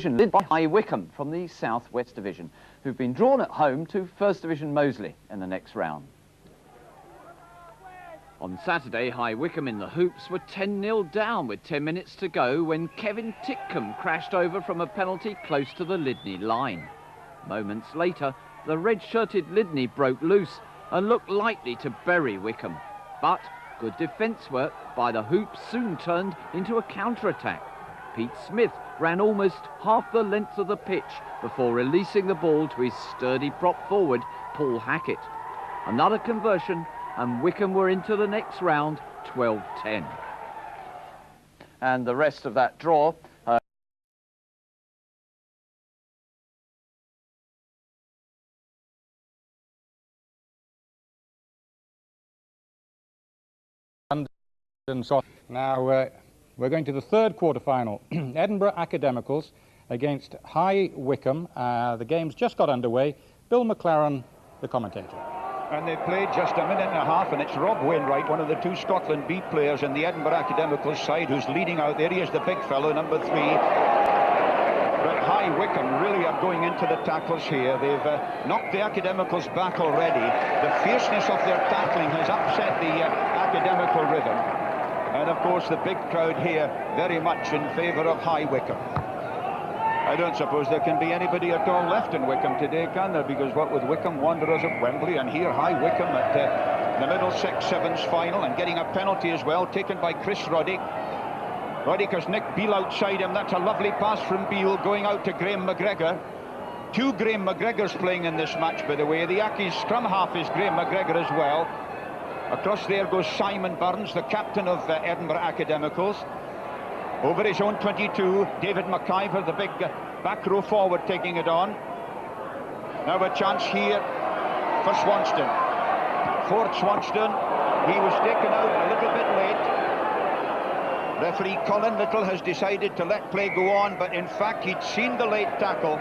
led by High Wycombe from the South West Division, who've been drawn at home to First Division Moseley in the next round. On Saturday, High Wycombe in the hoops were 10-0 down with 10 minutes to go when Kevin Titcombe crashed over from a penalty close to the Lydney line. Moments later, the red-shirted Lydney broke loose and looked likely to bury Wycombe. But good defence work by the hoops soon turned into a counter-attack. Pete Smith ran almost half the length of the pitch before releasing the ball to his sturdy prop forward, Paul Hackett. Another conversion and Wycombe were into the next round, 12-10. And the rest of that draw... Now we're going to the third quarter-final. Edinburgh Academicals against High Wycombe. The game's just got underway. Bill McLaren, the commentator. And they've played just a minute and a half, and it's Rob Wainwright, one of the two Scotland B players in the Edinburgh Academicals side, who's leading out there. He is the big fellow, number 3. But High Wycombe really are going into the tackles here. They've knocked the Academicals back already. The fierceness of their tackling has upset the academical rhythm. And of course the big crowd here very much in favour of High Wycombe. I don't suppose there can be anybody at all left in Wycombe today, can there? Because what with Wycombe Wanderers at Wembley and here High Wycombe at the Middlesex Sevens final, and getting a penalty as well taken by Chris Roddick. Roddick has Nick Beale outside him. That's a lovely pass from Beale going out to Graham McGregor. 2 Graham McGregors playing in this match, by the way. The Accies scrum half is Graham McGregor as well. Across there goes Simon Burns, the captain of Edinburgh Academicals. Over his own 22, David McIver, the big back row forward, taking it on. Now a chance here for Swanston. Fort Swanston, he was taken out a little bit late. Referee Colin Little has decided to let play go on, but in fact he'd seen the late tackle.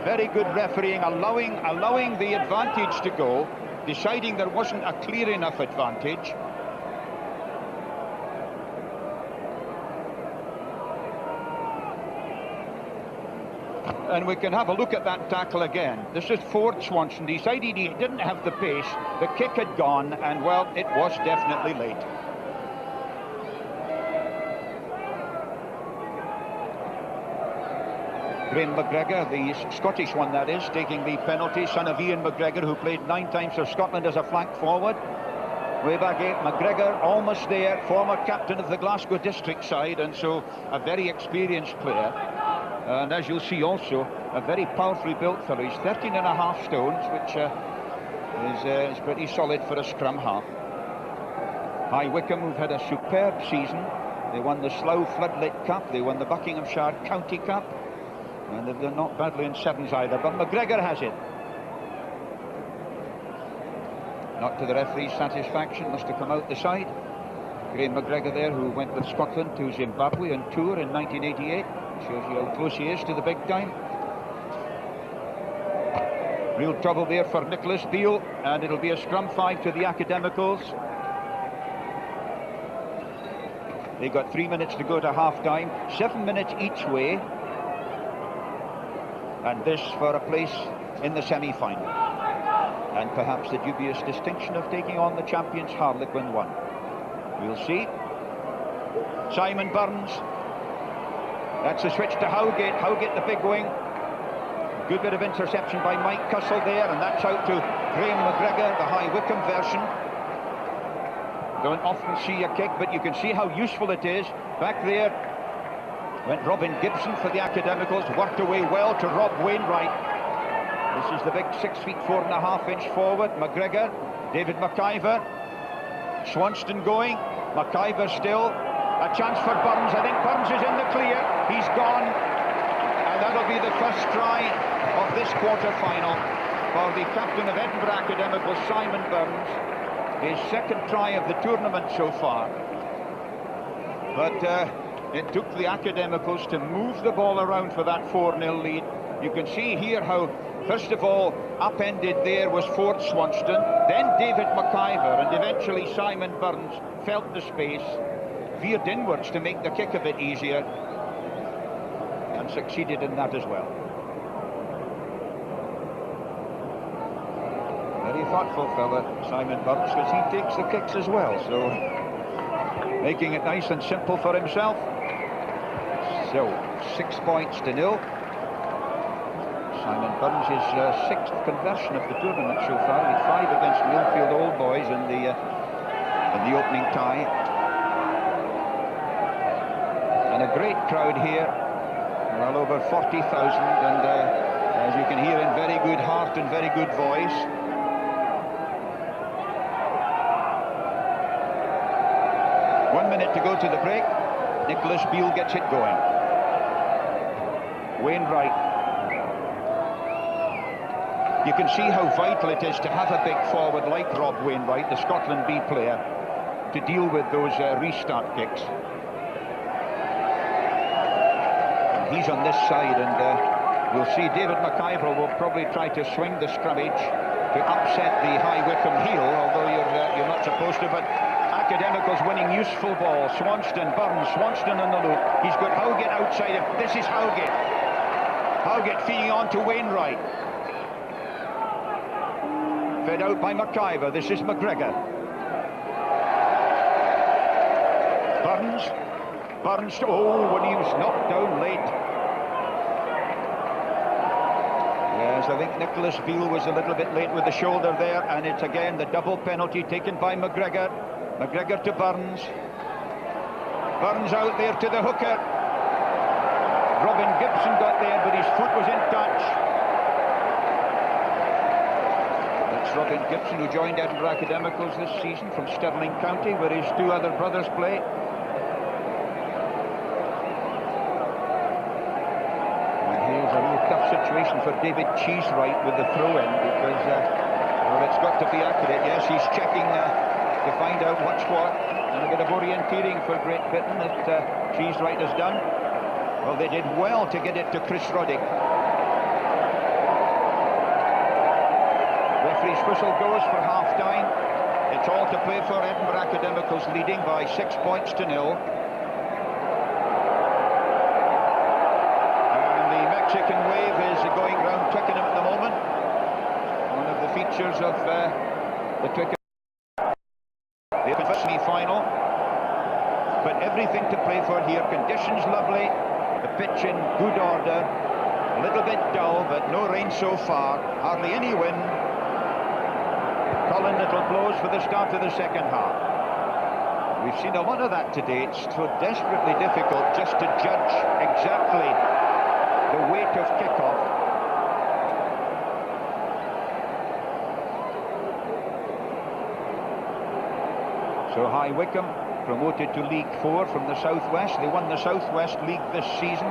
Very good refereeing, allowing the advantage to go, deciding there wasn't a clear enough advantage. And we can have a look at that tackle again. This is Fort Swanston. Decided he didn't have the pace. The kick had gone, and well, it was definitely late. Graham McGregor, the Scottish one that is, taking the penalty. Son of Ian McGregor, who played 9 times for Scotland as a flank forward. Way back 8, McGregor almost there, former captain of the Glasgow district side, and so a very experienced player. And as you'll see also, a very powerfully built fellow. He's 13.5 stones, which is pretty solid for a scrum half. High Wycombe, who've had a superb season. They won the Slough Floodlit Cup, they won the Buckinghamshire County Cup, and they've done not badly in sevens either, but McGregor has it. Not to the referee's satisfaction, must have come out the side. Graham McGregor there, who went with Scotland to Zimbabwe and tour in 1988. Shows you how close he is to the big time. Real trouble there for Nicholas Beale, and it'll be a scrum 5 to the Academicals. They've got 3 minutes to go to half-time, 7 minutes each way. And this for a place in the semi-final. And perhaps the dubious distinction of taking on the champions Harlequin 1. We'll see. Simon Burns. That's a switch to Howgate. Howgate, the big wing. Good bit of interception by Mike Cussell there, and that's out to Graham McGregor, the High Wycombe version. Don't often see a kick, but you can see how useful it is. Back there went Robin Gibson for the Academicals, worked away well to Rob Wainwright. This is the big 6 feet 4.5 inch forward. McGregor, David McIver, Swanston going, McIver still. A chance for Burns. I think Burns is in the clear. He's gone. And that'll be the first try of this quarter-final for the captain of Edinburgh Academicals, Simon Burns. His second try of the tournament so far. But it took the Academicals to move the ball around for that 4-0 lead. You can see here how, first of all, upended there was Fort Swanston, then David McIver, and eventually Simon Burns felt the space, veered inwards to make the kick a bit easier. and succeeded in that as well. Very thoughtful fella, Simon Burns, because he takes the kicks as well, so making it nice and simple for himself. So 6 points to 0. Simon Burns' sixth conversion of the tournament so far, with 5 against Millfield Old Boys in the opening tie. And a great crowd here, well over 40,000, and as you can hear, in very good heart and very good voice. One minute to go to the break. Nicholas Beale gets it going. Wainwright. You can see how vital it is to have a big forward like Rob Wainwright, the Scotland B player, to deal with those restart kicks. And he's on this side, and we'll see David McIver will probably try to swing the scrummage to upset the High Wycombe heel, although you're not supposed to, but Academicals winning useful ball. Swanston, Burns, Swanston on the loop. He's got Howgett outside him. This is Howgett. Howgett feeding on to Wainwright. Fed out by McIver. This is McGregor. Burns, oh, when he was knocked down late. Yes, I think Nicholas Beale was a little bit late with the shoulder there, and it's again the double penalty taken by McGregor. McGregor to Burns. Burns out there to the hooker. Robin Gibson got there, but his foot was in touch. Robin Gibson, who joined Edinburgh Academicals this season from Stirling County, where his 2 other brothers play. And here's a real tough situation for David Cheesewright with the throw-in, because well, it's got to be accurate. Yes, he's checking to find out what's what, and a bit of orienteering for Great Britain that Cheesewright has done. Well, they did well to get it to Chris Roddick. Referee's whistle goes for half-time. It's all to play for. Edinburgh Academicals leading by 6 points to 0. And the Mexican wave is going round Twickenham at the moment. One of the features of the Twickenham semi-final. But everything to play for here. Conditions lovely. The pitch in good order. A little bit dull, but no rain so far. Hardly any wind. Colin Little blows for the start of the second half. We've seen a lot of that today. It's so desperately difficult just to judge exactly the weight of kickoff. So High Wycombe promoted to League 4 from the Southwest. They won the Southwest League this season.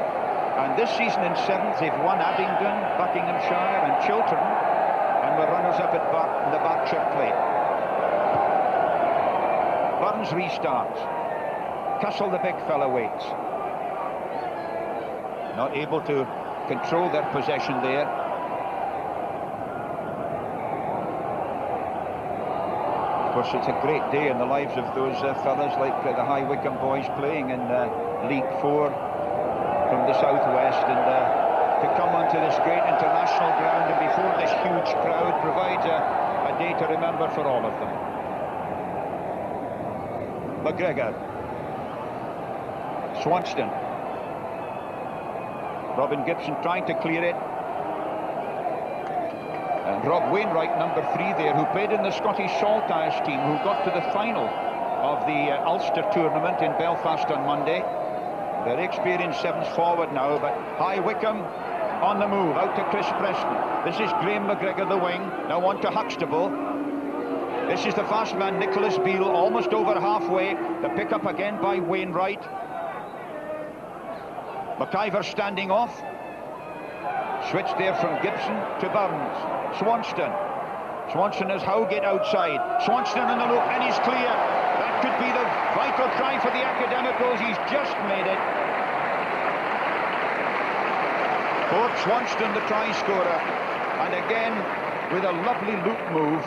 And this season in 7th, they've won Abingdon, Buckinghamshire and Chiltern. And were runners-up at the Berkshire Plate. Burns restarts. Cussell, the big fella, waits. Not able to control their possession there. Of course, it's a great day in the lives of those fellas like the High Wycombe boys playing in League 4 from the Southwest, and to come onto this great international ground and before this huge crowd provides a day to remember for all of them. McGregor. Swanston. Robin Gibson trying to clear it. And Rob Wainwright, number 3 there, who played in the Scottish Saltires team, who got to the final of the Ulster tournament in Belfast on Monday. Very experienced 7th forward now, but High Wycombe on the move, out to Chris Preston. This is Graham McGregor, the wing, now on to Huxtable. This is the fast man, Nicholas Beale, almost over halfway. The pick-up again by Wainwright. McIver standing off. Switch there from Gibson to Burns. Swanston has Howgett outside. Swanston in the loop, and he's clear. That could be the vital try for the Academicals. He's just made it. Fort Swanston, the try scorer, and again with a lovely loop move.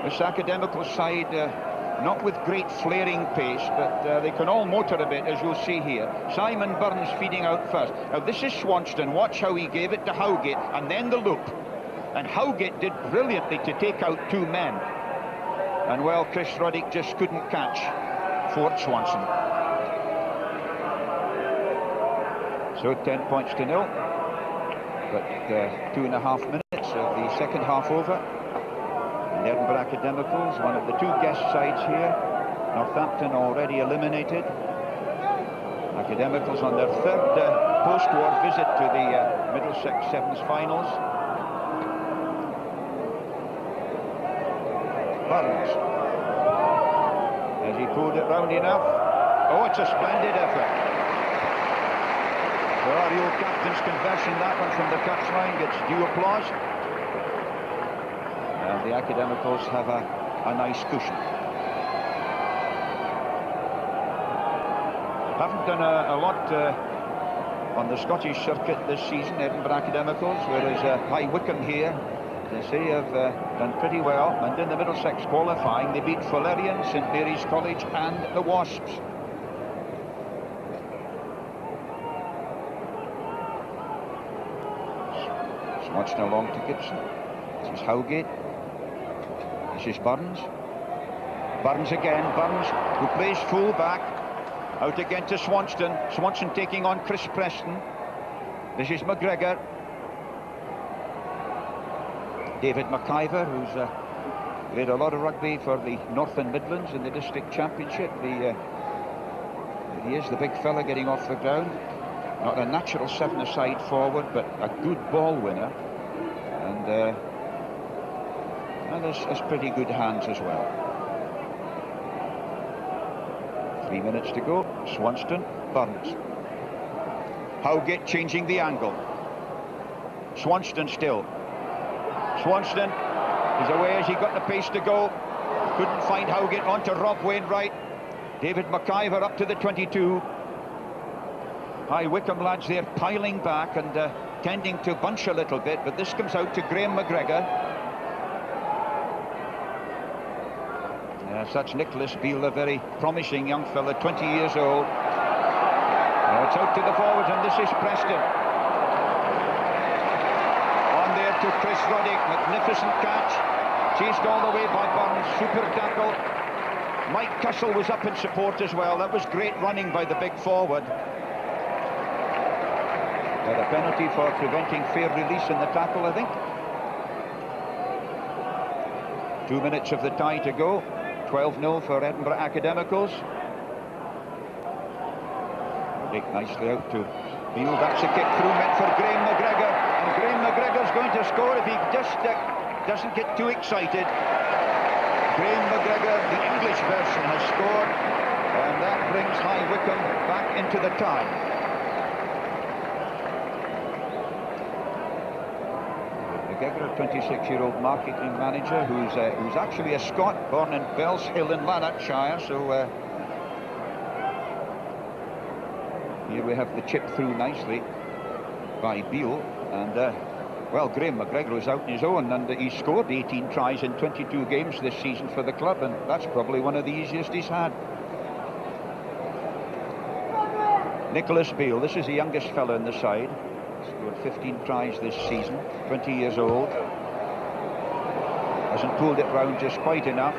This Academical side not with great flaring pace, but they can all motor a bit, as you'll see here. Simon Burns feeding out first. Now this is Swanston. Watch how he gave it to Howgate, and then the loop. And Howgate did brilliantly to take out two men. And well, Chris Ruddick just couldn't catch Fort Swanson. So 10 points to 0. But 2.5 minutes of the second half over. And Edinburgh Academicals, one of the two guest sides here. Northampton already eliminated. Academicals on their third post-war visit to the Middlesex Sevens finals. Burns. Has he pulled it round enough? Oh, it's a splendid effort. The Oriole captain's conversion, that one from the touchline, gets due applause. And the Academicals have a nice cushion. Haven't done a lot on the Scottish circuit this season, Edinburgh Academicals, whereas High Wycombe here, they say, have done pretty well. And in the Middlesex qualifying, they beat Fullerian, St Mary's College and the Wasps. Swanston along to Gibson. This is Howgate. This is Burns. Burns again. Burns, who plays full back. Out again to Swanston. Swanston taking on Chris Preston. This is McGregor. David McIver, who's played a lot of rugby for the North and Midlands in the district championship. He is the big fella getting off the ground. Not a natural seven-a-side forward, but a good ball winner. And has pretty good hands as well. 3 minutes to go. Swanston, Burns. Howgate changing the angle. Swanston still. Swanston is away as he got the pace to go. Couldn't find Howgate. On to Rob Wainwright. David McIver up to the 22. High Wycombe lads there piling back and tending to bunch a little bit, but this comes out to Graham McGregor. Such Nicholas Beale, a very promising young fella, 20 years old. It's out to the forwards, and this is Preston. On there to Chris Ruddick, magnificent catch. Chased all the way by Burns, super tackle. Mike Cussell was up in support as well. That was great running by the big forward. But a penalty for preventing fair release in the tackle, I think. 2 minutes of the tie to go. 12-0 for Edinburgh Academicals. Ruddick nicely out to Beale. That's a kick through meant for Graham McGregor. And Graham McGregor's going to score if he just doesn't get too excited. Graham McGregor, the English version, has scored. And that brings High Wycombe back into the tie. McGregor, a 26-year-old marketing manager who's actually a Scot, born in Bellshill in Lanarkshire. So here we have the chip through nicely by Beale, and well, Graham McGregor was out on his own, and he's scored 18 tries in 22 games this season for the club, and that's probably one of the easiest he's had. Nicholas Beale, this is the youngest fella in the side. Scored 15 tries this season, 20 years old. Hasn't pulled it round just quite enough.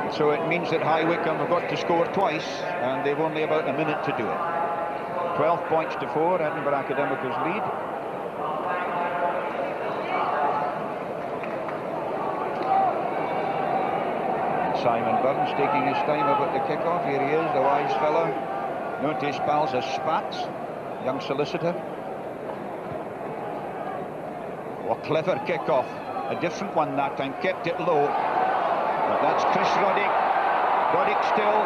And so it means that High Wycombe have got to score twice, and they've only about a minute to do it. 12 points to 4, Edinburgh Academicals lead. And Simon Burns taking his time about the kick-off. Here he is, the wise fellow. Known to his pals as Spats. Young solicitor. Oh, a clever kick-off. A different one that time, kept it low. But that's Chris Ruddick. Ruddick still.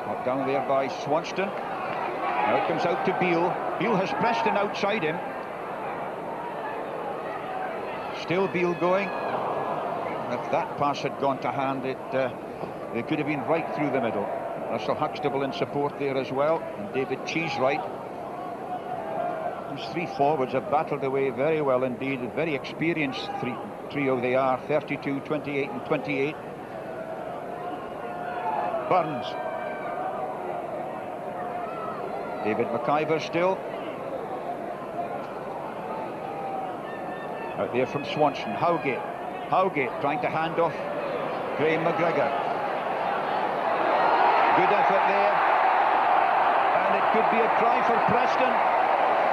Caught down there by Swanston. Now it comes out to Beale. Beale has Preston outside him. Still Beale going. If that pass had gone to hand, it could have been right through the middle. Russell Huxtable in support there as well, and David Cheesewright. These three forwards have battled away very well indeed, very experienced trio they are, 32, 28 and 28. Burns. David McIver still. Out there from Swanson, Howgate. Howgate trying to hand off Graham McGregor. Good effort there. And it could be a try for Preston.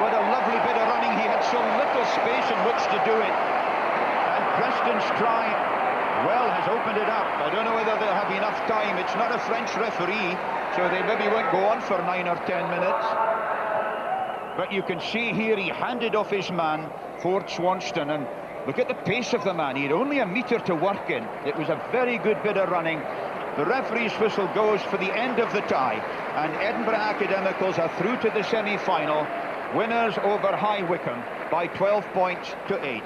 What a lovely bit of running. He had so little space in which to do it. And Preston's try, well, has opened it up. I don't know whether they'll have enough time. It's not a French referee, so they maybe won't go on for 9 or 10 minutes. But you can see here he handed off his man, Ford Swanston, and look at the pace of the man. He had only a metre to work in. It was a very good bit of running. The referee's whistle goes for the end of the tie, and Edinburgh Academicals are through to the semi-final, winners over High Wycombe by 12 points to 8.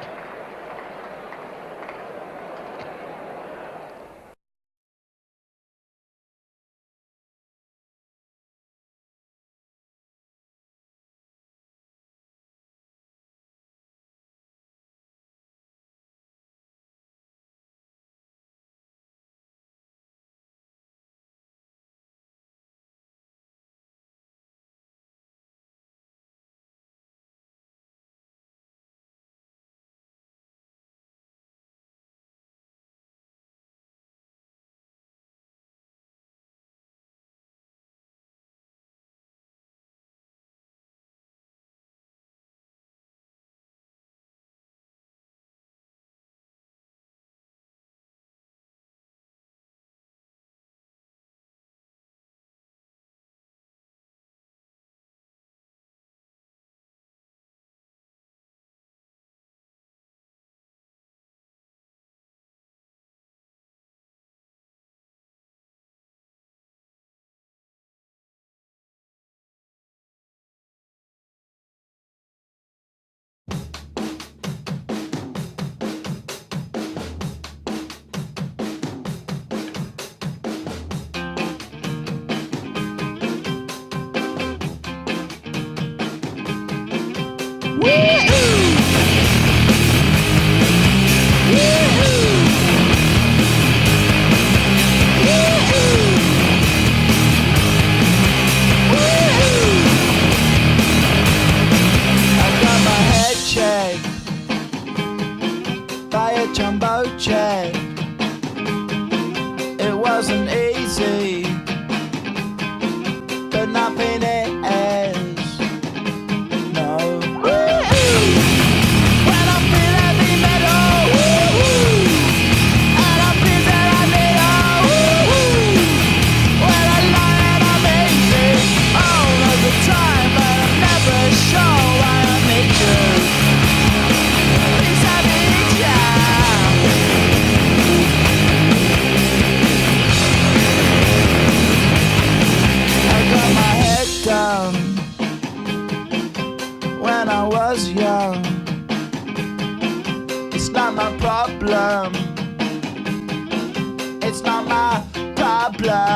Jumbo jet. It wasn't easy, but nothing is. No. When I feel heavy metal, and I feel that I need when I lie and I'm easy all of the time, but I'm never sure why I need you. Please have me down. Down when I was young. It's not my problem. It's not my problem.